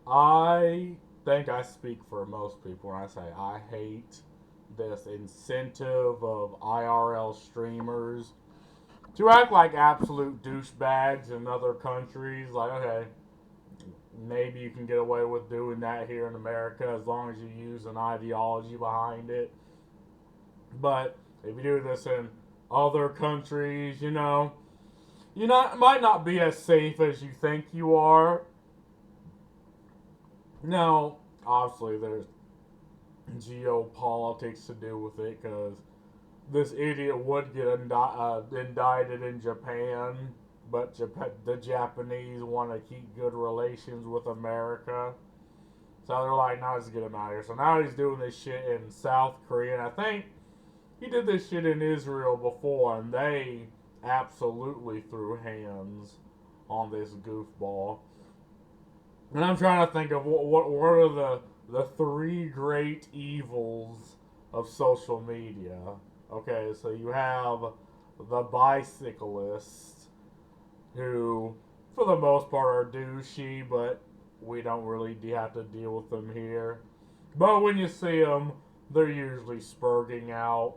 I think I speak for most people when I say I hate this incentive of IRL streamers to act like absolute douchebags in other countries. Like, okay, maybe you can get away with doing that here in America as long as you use an ideology behind it. But if you do this in other countries, you not might not be as safe as you think you are. Now, obviously, there's geopolitics to do with it because this idiot would get indicted in Japan, but the Japanese want to keep good relations with America. So they're like, now let's get him out of here. So now he's doing this shit in South Korea. And I think he did this shit in Israel before, and they absolutely threw hands on this goofball. And I'm trying to think of what are the three great evils of social media. Okay, so you have the bicyclists, who, for the most part, are douchey, but we don't really have to deal with them here. But when you see them, they're usually spurging out.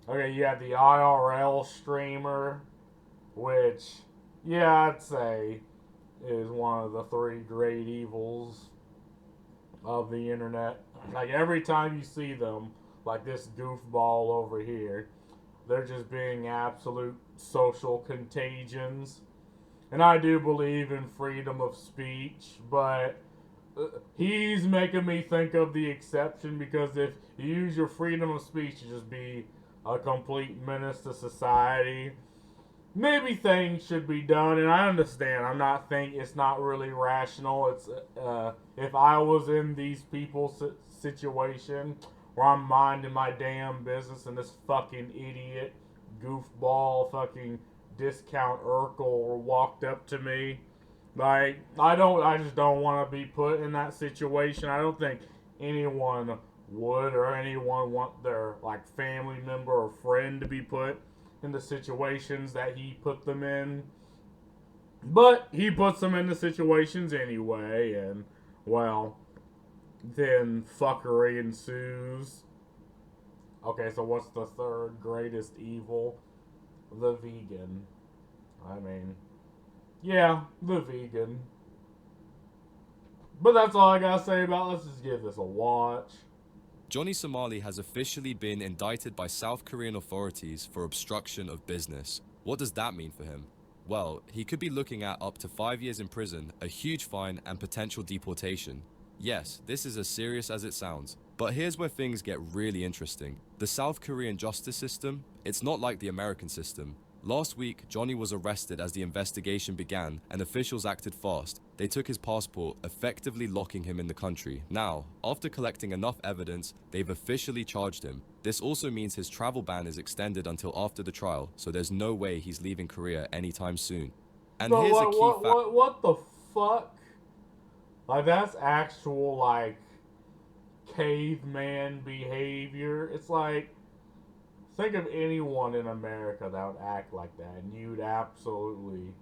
Okay, you have the IRL streamer, which, yeah, I'd say is one of the three great evils of the internet. Like, every time you see them, like this goofball over here, they're just being absolute social contagions. And I do believe in freedom of speech, but he's making me think of the exception, because if you use your freedom of speech to just be a complete menace to society, maybe things should be done. And I understand. I'm not thinking it's not really rational. It's if I was in these people's situation where I'm minding my damn business and this fucking idiot, goofball, fucking discount Urkel walked up to me, like, I just don't want to be put in that situation. I don't think anyone would, or anyone want their, like, family member or friend to be put in the situations that he put them in. But he puts them in the situations anyway, and, well, then fuckery ensues. Okay, so what's the third greatest evil? The vegan. I mean, yeah, the vegan. But that's all I gotta say about it. Let's just give this a watch. Johnney Somali has officially been indicted by South Korean authorities for obstruction of business. What does that mean for him? Well, he could be looking at up to 5 years in prison, a huge fine, and potential deportation. Yes, this is as serious as it sounds. But here's where things get really interesting. The South Korean justice system, it's not like the American system. Last week, Johnney was arrested as the investigation began, and officials acted fast. They took his passport, effectively locking him in the country. Now, after collecting enough evidence, they've officially charged him. This also means his travel ban is extended until after the trial, so there's no way he's leaving Korea anytime soon. And But here's a key fact. what the fuck? Like, that's actual, like, caveman behavior. It's like, think of anyone in America that would act like that, and you'd absolutely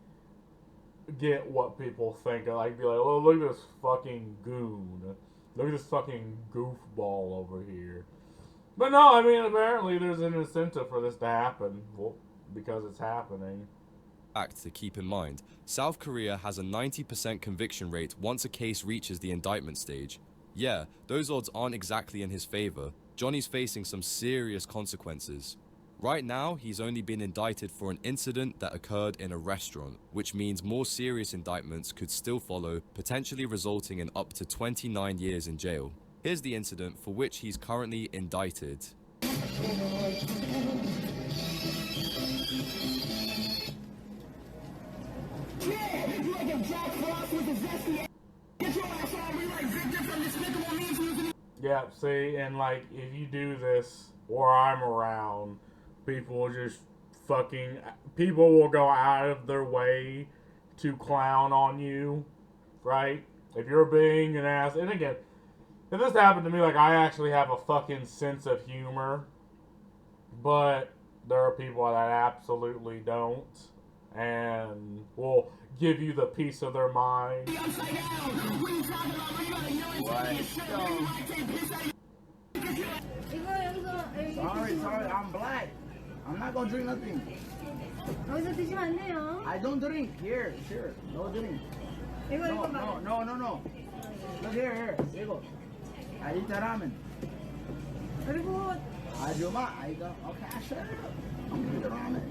get what people think of. Like, be like, oh, look at this fucking goon. Look at this fucking goofball over here. But no, I mean, apparently there's an incentive for this to happen. Well, because it's happening. Fact to keep in mind, South Korea has a 90% conviction rate once a case reaches the indictment stage. Yeah, those odds aren't exactly in his favor. Johnny's facing some serious consequences. Right now, he's only been indicted for an incident that occurred in a restaurant, which means more serious indictments could still follow, potentially resulting in up to 29 years in jail. Here's the incident for which he's currently indicted. Yeah, see, and like, if you do this where I'm around, people will just fucking. People will go out of their way to clown on you, right? If you're being an ass. And again, if this happened to me, like, I actually have a fucking sense of humor, but there are people that absolutely don't. and will give you the peace of their mind. Sorry, I'm black. I'm not gonna drink nothing. 여기서 드시면 안 돼요. I don't drink. Here, sure. No drink. No. Look here. 이거. I eat the ramen. 그리고 아줌마, I go. Okay, sure. I'm gonna eat the ramen.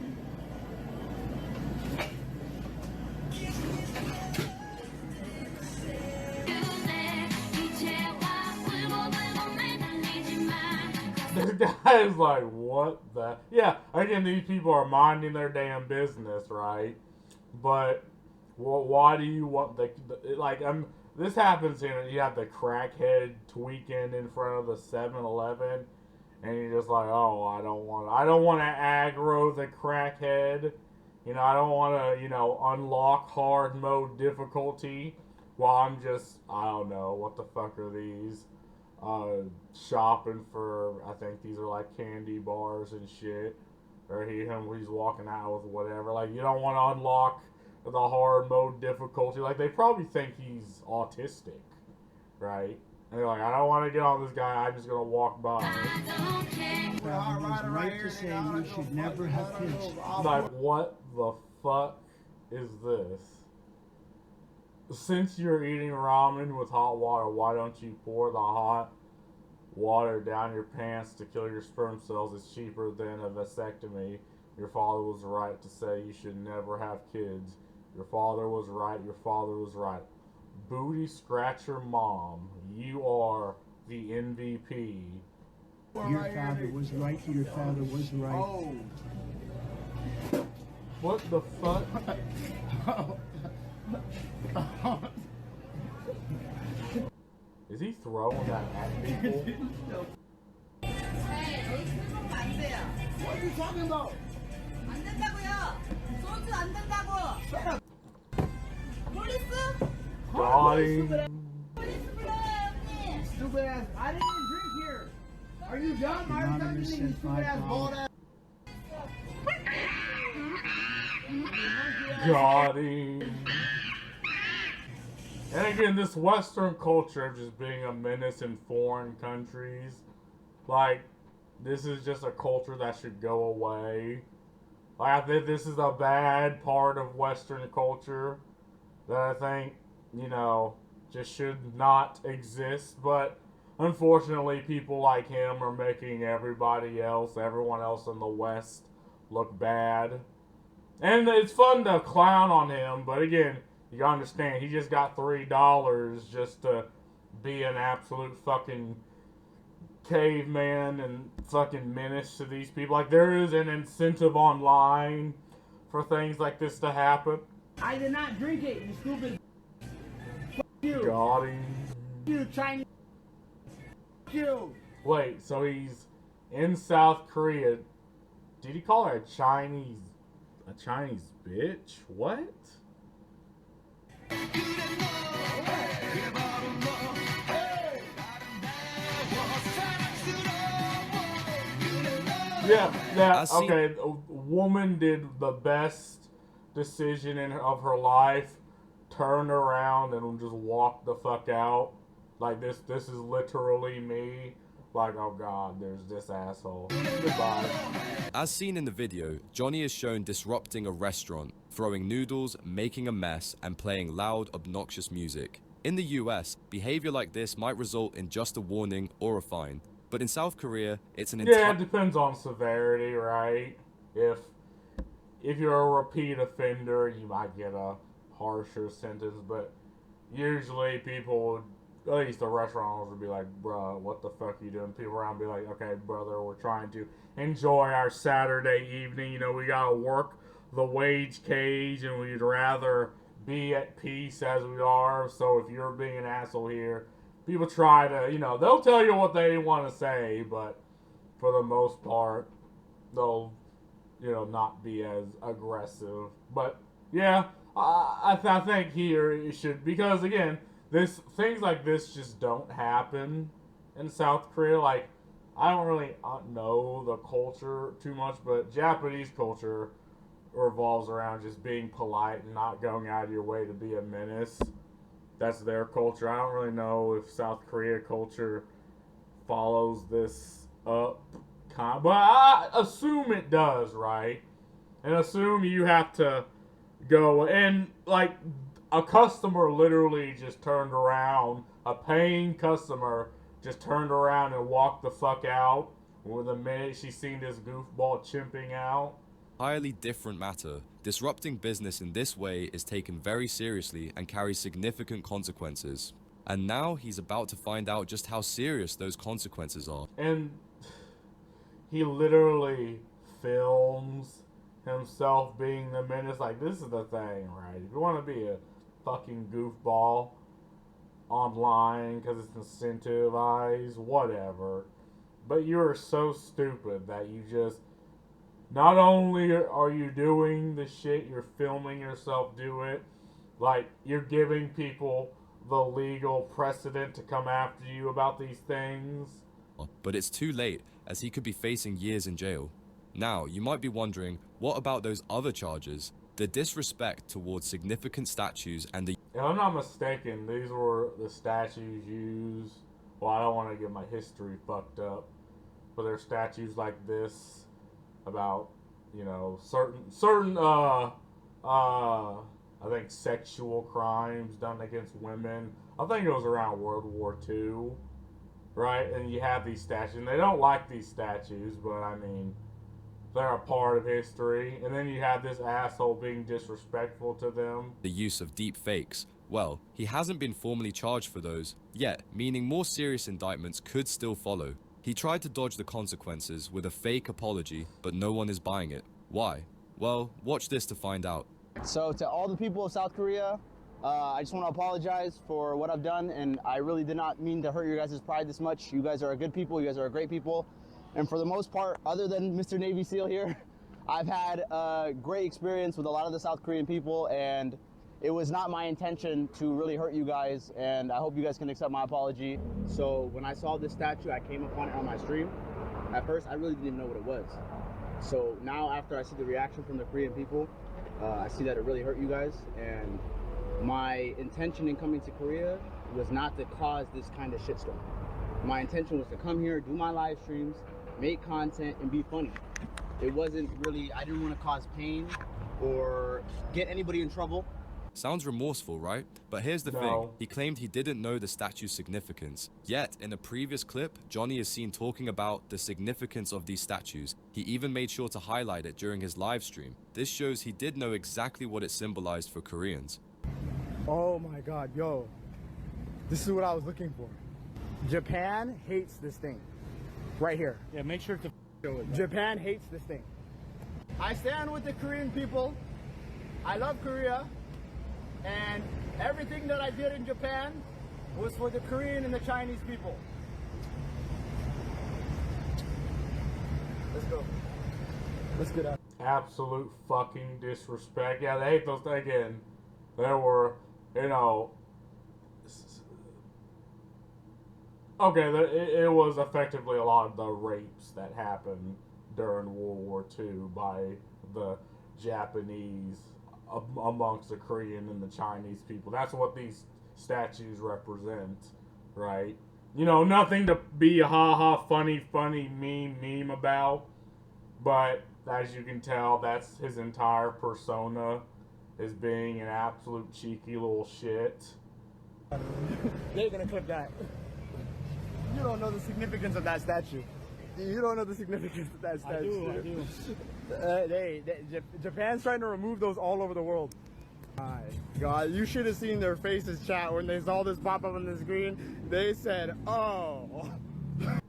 This guy is like, what the? Yeah, again, these people are minding their damn business, right? But why do you want like? This happens here. You have the crackhead tweaking in front of the 7-Eleven, and you're just like, oh, I don't want to aggro the crackhead. You know, I don't want to, unlock hard mode difficulty while I'm just, I don't know, what the fuck are these? Shopping for, I think these are like candy bars and shit. Or he's walking out with whatever. Like, you don't want to unlock the hard mode difficulty. Like, they probably think he's autistic, right? And they're like, I don't want to get on this guy, I'm just going to walk by. Right to say you should never have kids. Like, what the fuck is this? Since you're eating ramen with hot water, why don't you pour the hot water down your pants to kill your sperm cells? It's cheaper than a vasectomy. Your father was right to say you should never have kids. Your father was right. Your father was right. Booty scratcher mom, you are the MVP. Your father was right. Your father was right. Oh. What the fuck? Is he throwing that at people? What are you talking about? 안 된다고요. 소주 안 된다고. 폴리스? Got him. 폴리스 불러요, 형님. Stupid ass. I didn't even drink here. Are you dumb? I already done this, you stupid ass, bald ass. Got him. And again, this Western culture of just being a menace in foreign countries, like, this is just a culture that should go away. Like, I think this is a bad part of Western culture that I think, just should not exist. But unfortunately, people like him are making everyone else in the West, look bad. And it's fun to clown on him, but again, you gotta understand, he just got $3 just to be an absolute fucking caveman and fucking menace to these people. Like, there is an incentive online for things like this to happen. I did not drink it, you stupid. Fuck you. Got him. You Chinese. Fuck you. Wait, so he's in South Korea. Did he call her a Chinese bitch? What? Yeah, okay. A woman did the best decision of her life, turned around and just walked the fuck out. Like, this is literally me. Like, oh god, there's this asshole. Goodbye. As seen in the video, Johnney is shown disrupting a restaurant, throwing noodles, making a mess, and playing loud, obnoxious music. In the US, behavior like this might result in just a warning or a fine. But in South Korea, it's an Yeah, it depends on severity, right? If you're a repeat offender, you might get a harsher sentence, but usually people, at least the restaurant owners, would be like, bruh, what the fuck are you doing? People around be like, okay, brother, we're trying to enjoy our Saturday evening. We gotta work the wage cage, and we'd rather be at peace as we are. So if you're being an asshole here, people try to, they'll tell you what they want to say, but for the most part, they'll, not be as aggressive. But yeah, I think here it should, because again, things like this just don't happen in South Korea. Like, I don't really know the culture too much, but Japanese culture, revolves around just being polite and not going out of your way to be a menace. That's their culture. I don't really know if South Korea culture follows this up, but I assume it does, right? And assume you have to go and like a customer literally just turned around, a paying customer just turned around and walked the fuck out with the minute she seen this goofball chimping out. Entirely different matter. Disrupting business in this way is taken very seriously and carries significant consequences. And now he's about to find out just how serious those consequences are. And he literally films himself being the menace. Like, this is the thing, right? If you want to be a fucking goofball online because it's incentivized, whatever. But you're so stupid that you just, not only are you doing the shit, you're filming yourself do it, like, you're giving people the legal precedent to come after you about these things. But it's too late, as he could be facing years in jail. Now, you might be wondering, what about those other charges? The disrespect towards significant statues and the... If I'm not mistaken, these were the statues used. Well, I don't want to get my history fucked up, but there's statues like this about, you know, certain I think sexual crimes done against women. I think it was around World War II, right? And you have these statues, and they don't like these statues, but I mean, they're a part of history. And then you have this asshole being disrespectful to them. The use of deep fakes. Well, he hasn't been formally charged for those yet, meaning more serious indictments could still follow. He tried to dodge the consequences with a fake apology, but no one is buying it. Why? Well, watch this to find out. So to all the people of South Korea, I just want to apologize for what I've done, and I really did not mean to hurt your guys' pride this much. You guys are a good people, you guys are a great people, and for the most part, other than Mr. Navy SEAL here, I've had a great experience with a lot of the South Korean people, and it was not my intention to really hurt you guys, and I hope you guys can accept my apology. So when I saw this statue, I came upon it on my stream. At first, I really didn't even know what it was. So now after I see the reaction from the Korean people, I see that it really hurt you guys, and my intention in coming to Korea was not to cause this kind of shitstorm. My intention was to come here, do my live streams, make content, and be funny. It wasn't really, I didn't want to cause pain or get anybody in trouble. Sounds remorseful, right? But here's the thing. He claimed he didn't know the statue's significance. Yet, in a previous clip, Johnney is seen talking about the significance of these statues. He even made sure to highlight it during his live stream. This shows he did know exactly what it symbolized for Koreans. Oh my god, yo. This is what I was looking for. Japan hates this thing. Right here. Yeah, make sure to show it. Japan hates this thing. I stand with the Korean people. I love Korea. And everything that I did in Japan was for the Korean and the Chinese people. Let's go. Let's get out. Absolute fucking disrespect. Yeah, they hate those. Again, there were, you know, okay, it was effectively a lot of the rapes that happened during World War II by the Japanese amongst the Korean and the Chinese people. That's what these statues represent, right? You know, nothing to be a ha-ha, funny, meme about, but as you can tell, that's his entire persona, is being an absolute cheeky little shit. They're gonna clip that. You don't know the significance of that statue. You don't know the significance of that statue. I do. Japan's trying to remove those all over the world. My God, you should have seen their faces, chat, when they saw this pop up on the screen. They said, oh.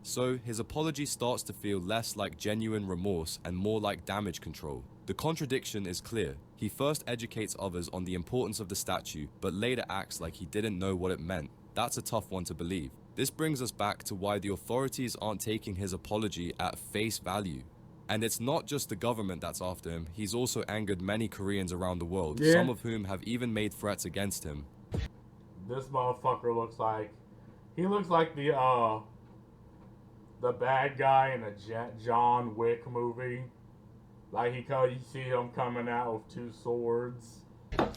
So his apology starts to feel less like genuine remorse and more like damage control. The contradiction is clear. He first educates others on the importance of the statue, but later acts like he didn't know what it meant. That's a tough one to believe. This brings us back to why the authorities aren't taking his apology at face value. And it's not just the government that's after him, he's also angered many Koreans around the world, some of whom have even made threats against him. This motherfucker looks like the bad guy in a John Wick movie. Like you see him coming out with 2 swords.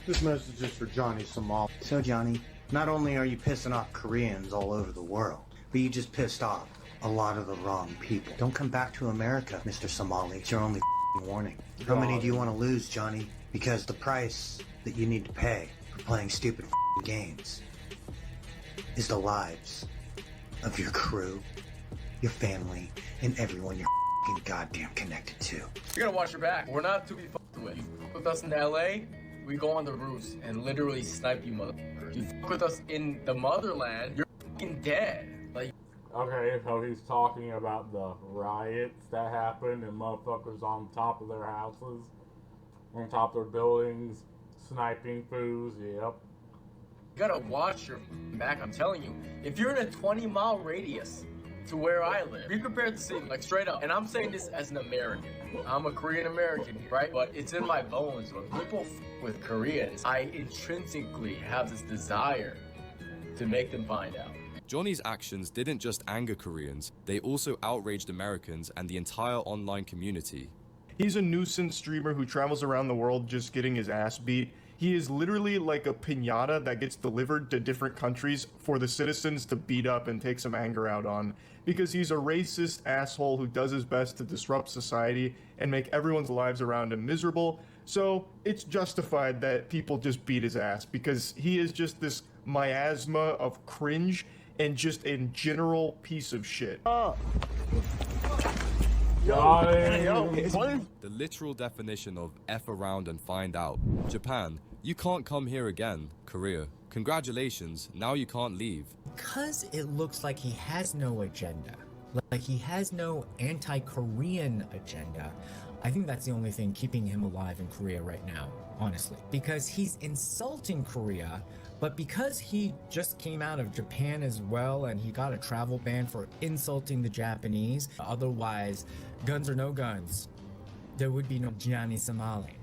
This message is for Johnny Somali. So, Johnny, not only are you pissing off Koreans all over the world, but you just pissed off a lot of the wrong people. Don't come back to America, Mr. Somali. It's your only warning. How many do you want to lose, Johnny? Because the price that you need to pay for playing stupid games is the lives of your crew, your family, and everyone you're goddamn connected to. You gotta watch your back. We're not to be fucked with. You fuck with us in LA, we go on the roofs and literally snipe you motherfuckers. You fuck with us in the motherland, you're fucking dead. Like, okay, so he's talking about the riots that happened and motherfuckers on top of their houses, on top of their buildings, sniping foos, yep. you gotta watch your back, I'm telling you. If you're in a 20-mile radius to where I live, be prepared to see, like, straight up. And I'm saying this as an American. I'm a Korean American, right? But it's in my bones. When people with Koreans, I intrinsically have this desire to make them find out. Johnny's actions didn't just anger Koreans, they also outraged Americans and the entire online community. He's a nuisance streamer who travels around the world just getting his ass beat. He is literally like a piñata that gets delivered to different countries for the citizens to beat up and take some anger out on. Because he's a racist asshole who does his best to disrupt society and make everyone's lives around him miserable. So it's justified that people just beat his ass because he is just this miasma of cringe and just a general piece of shit. The literal definition of F around and find out. Japan, you can't come here again. Korea, congratulations, now you can't leave. Because it looks like he has no agenda, like he has no anti-Korean agenda, I think that's the only thing keeping him alive in Korea right now, honestly. Because he's insulting Korea, but because he just came out of Japan as well and he got a travel ban for insulting the Japanese, otherwise, guns or no guns, there would be no Johnney Somali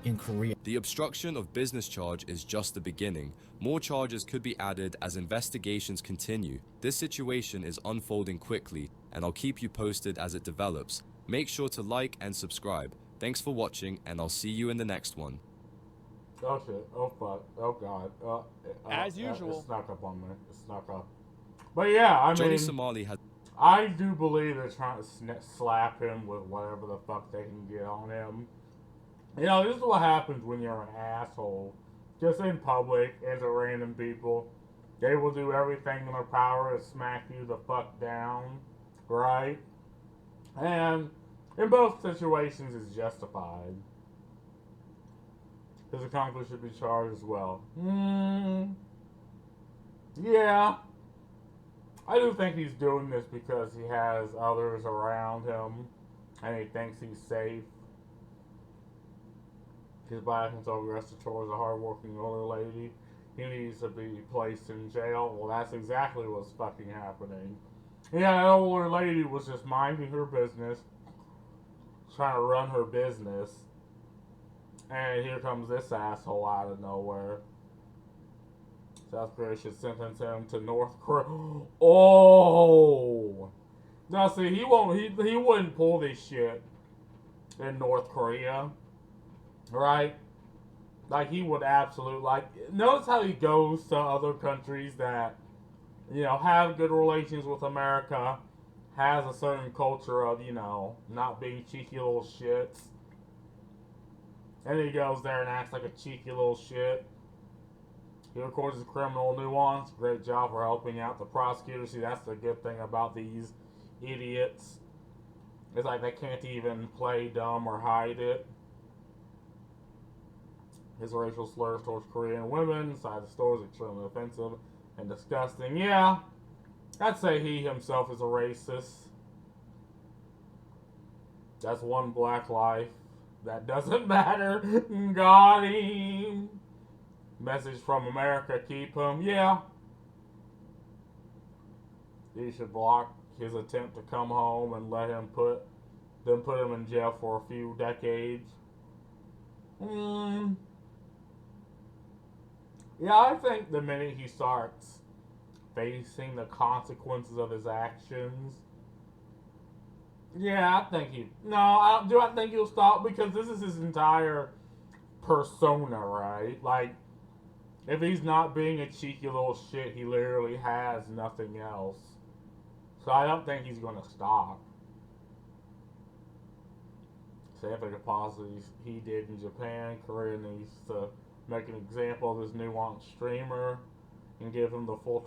in Korea. The obstruction of business charge is just the beginning. More charges could be added as investigations continue. This situation is unfolding quickly, and I'll keep you posted as it develops. Make sure to like and subscribe. Thanks for watching, and I'll see you in the next one. Oh shit, oh fuck, oh god. As usual. It snuck up on me, it snuck up. But yeah, I Johnny mean, Somali has... I do believe they're trying to slap him with whatever the fuck they can get on him. You know, this is what happens when you're an asshole. Just in public, and to random people. They will do everything in their power to smack you the fuck down. Right? And in both situations, it's justified. His accomplice should be charged as well. Yeah. I do think he's doing this because he has others around him and he thinks he's safe. His bicontrol restaurateur is a hardworking older lady. He needs to be placed in jail. Well, that's exactly what's fucking happening. Yeah, that older lady was just minding her business, trying to run her business, and here comes this asshole out of nowhere. South Korea should sentence him to North Korea. Oh! Now see, he wouldn't pull this shit in North Korea. Right? Like, he would absolutely, like, notice how he goes to other countries that, you know, have good relations with America, has a certain culture of, you know, not being cheeky little shits. And he goes there and acts like a cheeky little shit. He records his criminal nuance. Great job for helping out the prosecutor. See, that's the good thing about these idiots. It's like they can't even play dumb or hide it. His racial slurs towards Korean women inside the store is extremely offensive and disgusting. Yeah, I'd say he himself is a racist. That's one black life. That doesn't matter. Got him. Message from America, keep him. Yeah. He should block his attempt to come home and let him put him in jail for a few decades. Yeah, I think the minute he starts facing the consequences of his actions, Yeah, I think he. No, I think he'll stop because this is his entire persona, right? Like, if he's not being a cheeky little shit, he literally has nothing else. So I don't think he's gonna stop. Say for deposits he did in Japan, Korea needs to make an example of this nuanced streamer and give him the full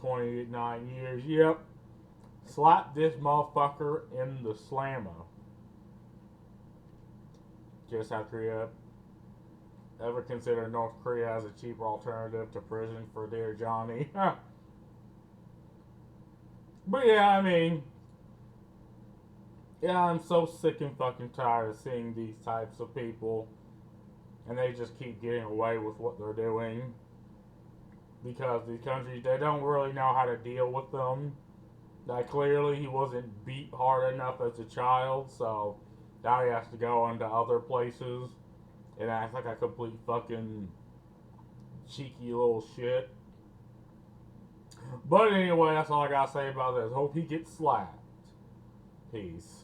29 years. Yep. Slap this motherfucker in the slammer. Just South Korea ever consider North Korea as a cheaper alternative to prison for dear Johnney? But yeah, I mean, yeah, I'm so sick and fucking tired of seeing these types of people, and they just keep getting away with what they're doing because these countries, they don't really know how to deal with them. Like, clearly he wasn't beat hard enough as a child, so now he has to go into other places and act like a complete fucking cheeky little shit. But anyway, that's all I gotta say about this. Hope he gets slapped. Peace.